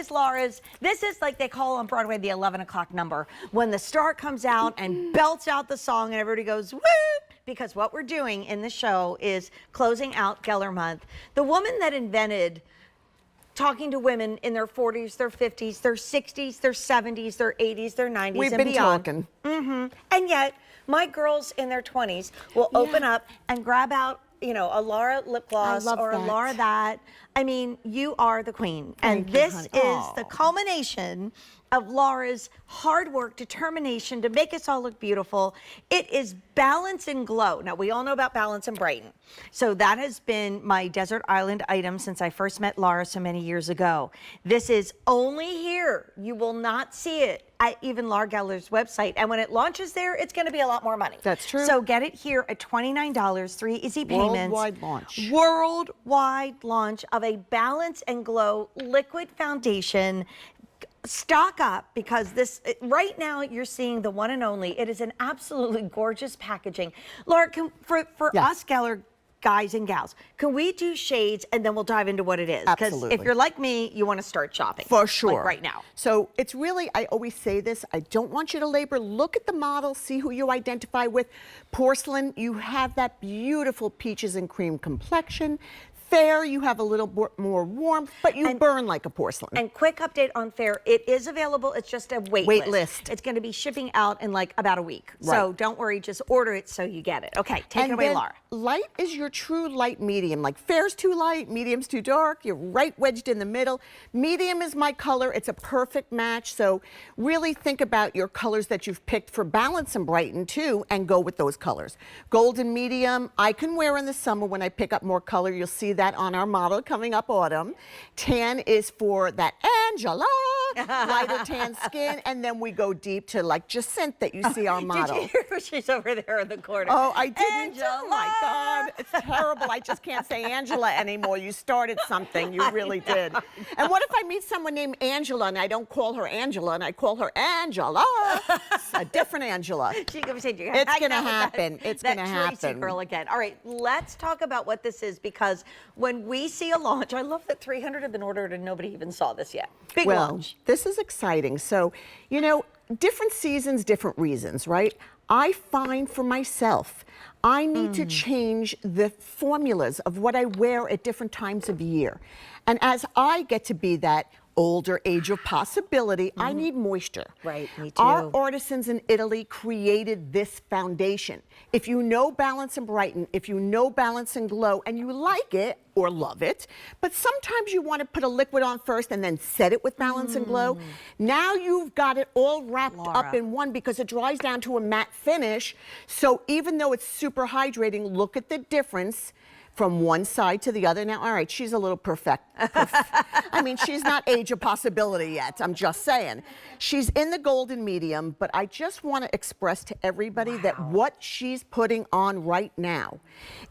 is Laura's. This is like they call on Broadway the 11 o'clock number. When the star comes out and belts out the song and everybody goes, woo! Because what we're doing in the show is closing out Geller Month. The woman that invented talking to women in their 40s, their 50s, their 60s, their 70s, their 80s, their 90s, We've and been beyond. talking. And yet, my girls in their 20s will open up and grab out, you know, a Laura lip gloss or a Laura that. I mean, you are the queen. And this is the culmination of Laura's hard work, determination to make us all look beautiful. It is Balance and Glow. Now, we all know about Balance and Brighten. So that has been my desert island item since I first met Laura so many years ago. This is only here. You will not see it at even Laura Geller's website. And when it launches there, it's going to be a lot more money. That's true. So get it here at $29, 3 easy payments. Worldwide launch. Worldwide launch of a Balance and Glow liquid foundation. Stock up, because this right now you're seeing the one and only. It is an absolutely gorgeous packaging. Laura, for us Geller guys and gals, can we do shades and then we'll dive into what it is? Because if you're like me, you want to start shopping. For sure. Like right now. So it's really, I always say this, I don't want you to labor. Look at the model, see who you identify with. Porcelain, you have that beautiful peaches and cream complexion. Fair, you have a little more warmth, but you burn like a porcelain. And quick update on Fair, it is available. It's just a wait list. It's going to be shipping out in like about a week. Right. So don't worry, just order it so you get it. Okay, take it away, Laura. Light is your true light medium. Like Fair's too light, medium's too dark. You're right wedged in the middle. Medium is my color. It's a perfect match. So really think about your colors that you've picked for Balance and Brighten too, and go with those colors. Golden medium, I can wear in the summer when I pick up more color. You'll see that on our model coming up autumn. Tan is for that Angela, lighter tan skin, and then we go deep to like Jacinthe that you see our model. Did you hear she's over there in the corner? Oh, I didn't. Angela. Oh my God, it's terrible. I just can't say Angela anymore. You started something, you really did. And what if I meet someone named Angela and I don't call her Angela and I call her Angela? A different Angela. It's gonna happen. It's gonna happen. Tracy girl again. All right, let's talk about what this is, because when we see a launch, I love that 300 have been ordered and nobody even saw this yet. Big launch. This is exciting. So, you know, different seasons, different reasons, right? I find for myself, I need to change the formulas of what I wear at different times of year. And as I get to be that older age of possibility, I need moisture. Right, me too. Our artisans in Italy created this foundation. If you know Balance and Brighten, if you know Balance and Glow, and you like it or love it, but sometimes you want to put a liquid on first and then set it with Balance and Glow. Now you've got it all wrapped up in one, because it dries down to a matte finish. So even though it's super hydrating, look at the difference from one side to the other. Now, all right, she's a little I mean, she's not age of possibility yet, I'm just saying. She's in the golden medium, but I just want to express to everybody that what she's putting on right now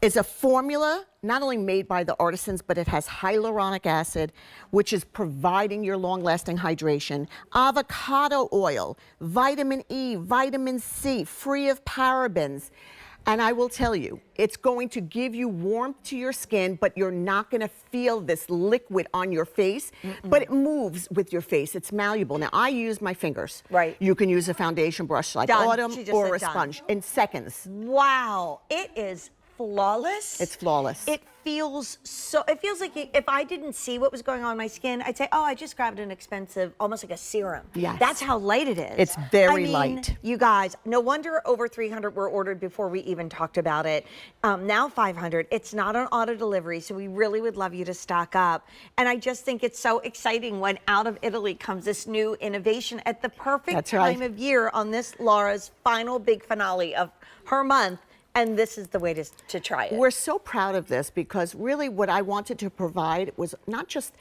is a formula not only made by the artisans, but it has hyaluronic acid, which is providing your long-lasting hydration, avocado oil, vitamin E, vitamin C, free of parabens. And I will tell you, it's going to give you warmth to your skin, but you're not going to feel this liquid on your face, but it moves with your face. It's malleable. Now, I use my fingers. Right. You can use a foundation brush like Autumn or a sponge in seconds. Wow. It is flawless. It's flawless. It feels like if I didn't see what was going on in my skin, I'd say, oh, I just grabbed an expensive, almost like a serum. Yes. That's how light it is. It's very light. You guys, no wonder over 300 were ordered before we even talked about it. Now 500. It's not on auto delivery, so we really would love you to stock up. And I just think it's so exciting when out of Italy comes this new innovation at the perfect time of year on this Laura's final big finale of her month. And this is the way to try it. We're so proud of this, because really what I wanted to provide was not just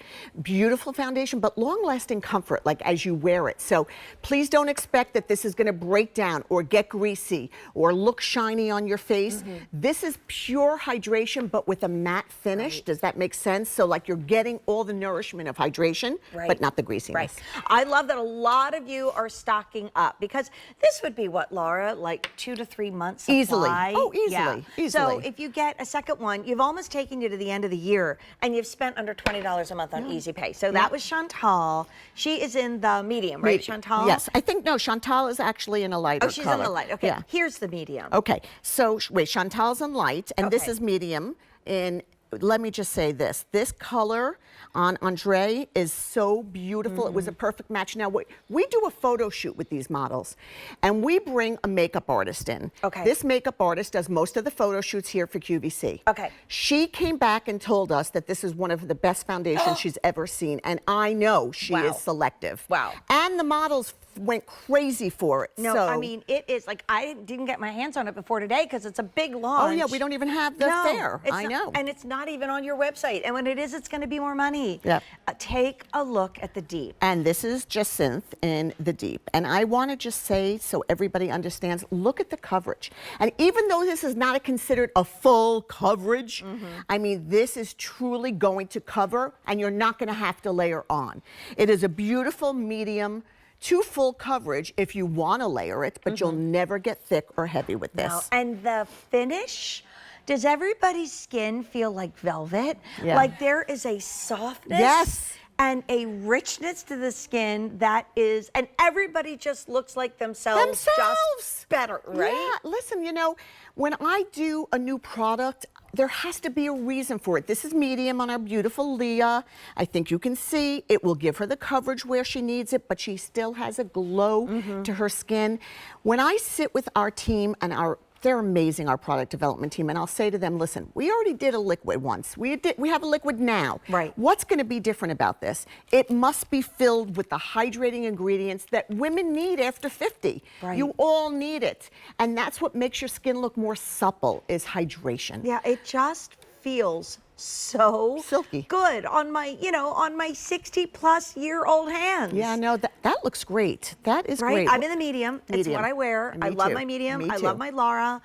beautiful foundation, but long-lasting comfort, like as you wear it. So please don't expect that this is going to break down or get greasy or look shiny on your face. This is pure hydration, but with a matte finish. Does that make sense? So like you're getting all the nourishment of hydration, but not the greasiness. I love that a lot of you are stocking up, because this would be what, Laura, like 2 to 3 months supply? Easily. Oh, easily. So if you get a second one, you've almost taken you to the end of the year, and you've spent under $20 a month on Easy Pay. So that was Chantal. She is in the medium, right, Chantal? Yes, I think, no, Chantal is actually in a lighter color. Oh, she's in the light. Okay, here's the medium. Okay, so wait, Chantal's in light, and this is medium. And let me just say this color on Andre is so beautiful. It was a perfect match. Now, we do a photo shoot with these models, and we bring a makeup artist in. Okay. This makeup artist does most of the photo shoots here for QVC. Okay. She came back and told us that this is one of the best foundations she's ever seen, and I know she is selective. Wow. And the models went crazy for it. No, I mean, it is like, I didn't get my hands on it before today because it's a big launch. Oh, yeah, we don't even have the fair. I know. And it's not even on your website. And when it is, it's going to be more money. Yep. Take a look at the deep. And this is Jacinth in the deep. And I want to just say, so everybody understands, look at the coverage. And even though this is not considered a full coverage, I mean, this is truly going to cover, and you're not going to have to layer on. It is a beautiful medium to full coverage if you want to layer it, but you'll never get thick or heavy with this. No. And the finish, does everybody's skin feel like velvet? Yeah. Like there is a softness and a richness to the skin that is, and everybody just looks like themselves. Just better, right? Yeah, listen, you know, when I do a new product, there has to be a reason for it. This is medium on our beautiful Leah. I think you can see it will give her the coverage where she needs it, but she still has a glow to her skin. When I sit with our team, and they're amazing, our product development team, and I'll say to them, listen, we already did a liquid once. We have a liquid now. Right. What's going to be different about this? It must be filled with the hydrating ingredients that women need after 50. Right. You all need it. And that's what makes your skin look more supple, is hydration. Yeah, it just feels so silky good on my, on my 60-plus-year-old hands. Yeah, no, that looks great. That is great. I'm in the medium. It's what I wear. I love my medium. I love my Laura.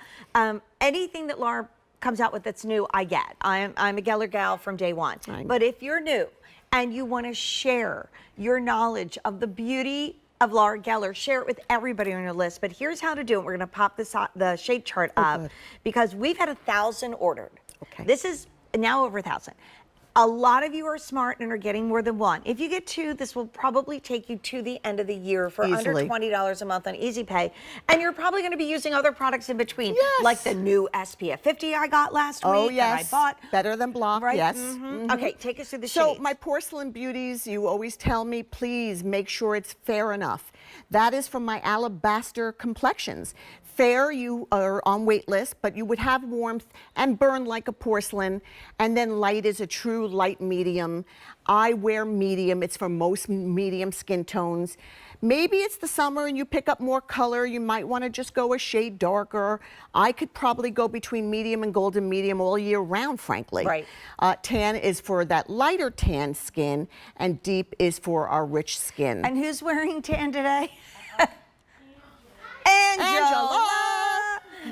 Anything that Laura comes out with that's new, I get. I'm a Geller gal from day one. But if you're new and you want to share your knowledge of the beauty of Laura Geller, share it with everybody on your list. But here's how to do it. We're going to pop the shade chart up because we've had 1,000 ordered. Okay. This is now over 1,000. A lot of you are smart and are getting more than one. If you get two, this will probably take you to the end of the year for under $20 a month on Easy Pay. And you're probably going to be using other products in between, like the new SPF 50 I got last week that I bought. Better than Block, yes. Okay, take us through the shades. So my porcelain beauties, you always tell me, please make sure it's fair enough. That is from my alabaster complexions. Fair, you are on wait list, but you would have warmth and burn like a porcelain. And then light is a true light medium. I wear medium. It's for most medium skin tones. Maybe it's the summer and you pick up more color. You might want to just go a shade darker. I could probably go between medium and golden medium all year round, frankly. Right. Tan is for that lighter tan skin, and deep is for our rich skin. And who's wearing tan today? Angela!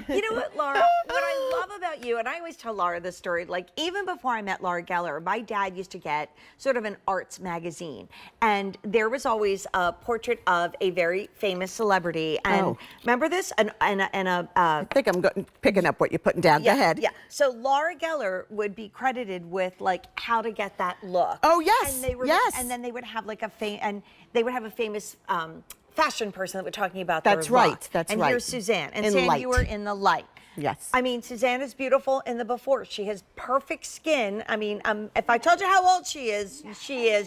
You know what, Laura? What I love about you, and I always tell Laura this story, like even before I met Laura Geller, my dad used to get sort of an arts magazine. And there was always a portrait of a very famous celebrity. And remember this? I think I'm picking up what you're putting down. Go ahead. Yeah. So Laura Geller would be credited with like how to get that look. Oh, yes. And they were, and then they would have like a famous fashion person that we're talking about. That's right. That's and right. And here's Suzanne. And Suzanne, you were in the light. Yes. I mean, Suzanne is beautiful in the before. She has perfect skin. I mean, if I told you how old she is,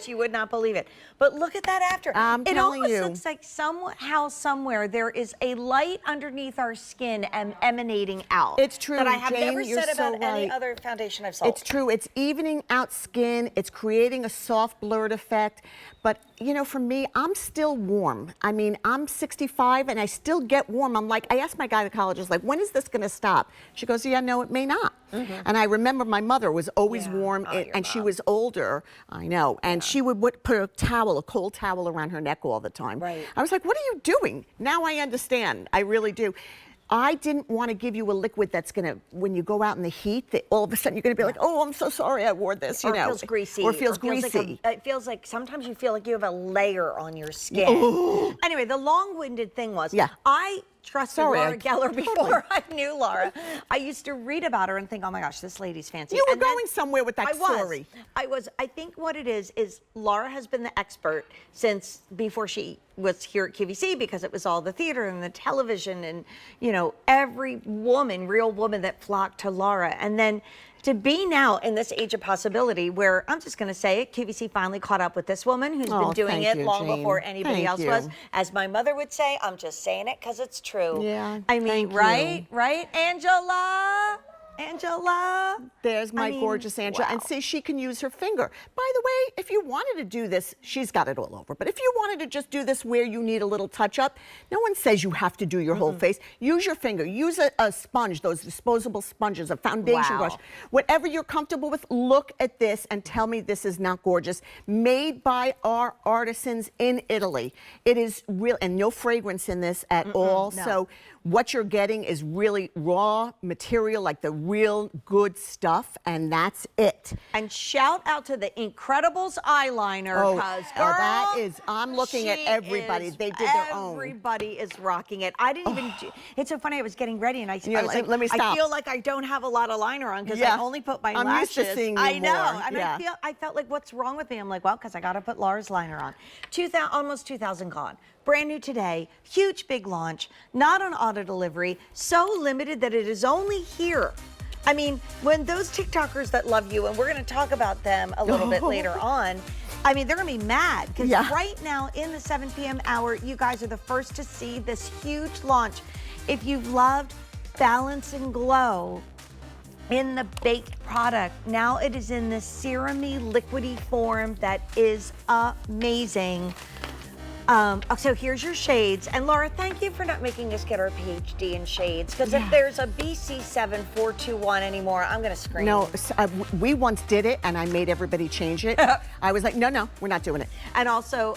you would not believe it. But look at that after. It almost looks like somehow, somewhere, there is a light underneath our skin and emanating out. It's true, that I have Jane, never you're said about so any right. other foundation I've sold. It's true. It's evening out skin. It's creating a soft blurred effect. But, you know, for me, I'm still warm. I mean, I'm 65 and I still get warm. I'm like, I asked my gynecologist, like, when is this going to stop? She goes, yeah, no, it may not. And I remember my mother was always warm, and she was older. I know. And she would put a cold towel around her neck all the time. Right. I was like, what are you doing? Now I understand. I really do. I didn't want to give you a liquid that's going to, when you go out in the heat, that all of a sudden you're going to be like, oh, I'm so sorry I wore this. Or it feels greasy. Or feels greasy. It feels like sometimes you feel like you have a layer on your skin. Ooh. Anyway, the long-winded thing was, trusted Laura Geller before I knew Laura. I used to read about her and think, oh my gosh, this lady's fancy. You were going somewhere with that story. I think what it is Laura has been the expert since before she was here at QVC, because it was all the theater and the television and, you know, every woman, real woman that flocked to Laura. And then to be now in this age of possibility where, I'm just going to say it, QVC finally caught up with this woman who's been doing it long before anybody else was. As my mother would say, I'm just saying it because it's true. Yeah. I mean, right? Angela? Angela. There's my gorgeous Angela. Wow. And see, she can use her finger. By the way, if you wanted to do this, she's got it all over. But if you wanted to just do this where you need a little touch up, no one says you have to do your whole face. Use your finger. Use a sponge, those disposable sponges, a foundation brush. Whatever you're comfortable with, look at this and tell me this is not gorgeous. Made by our artisans in Italy. It is real, and no fragrance in this at all. No. So what you're getting is really raw material, like the real good stuff, and that's it. And shout out to the Incredibles eyeliner, because that is, I'm looking at everybody. They did their own. Everybody is rocking it. I didn't even, it's so funny, I was getting ready and I was like, let me stop. I feel like I don't have a lot of liner on because I only put my lashes. I'm used to seeing you I know, more. and I felt like, what's wrong with me? I'm like, well, because I got to put Laura's liner on. Almost 2,000 gone. Brand new today, huge big launch, not on auto delivery, so limited that it is only here. I mean, when those TikTokers that love you, and we're going to talk about them a little bit later on, I mean, they're going to be mad because right now in the 7 p.m. hour, you guys are the first to see this huge launch. If you've loved Balance and Glow in the baked product, now it is in this serum-y, liquidy form that is amazing. So here's your shades. And Laura, thank you for not making us get our PhD in shades, because if there's a BC7421 anymore, I'm going to scream. No, we once did it, and I made everybody change it. I was like, no, we're not doing it. And also,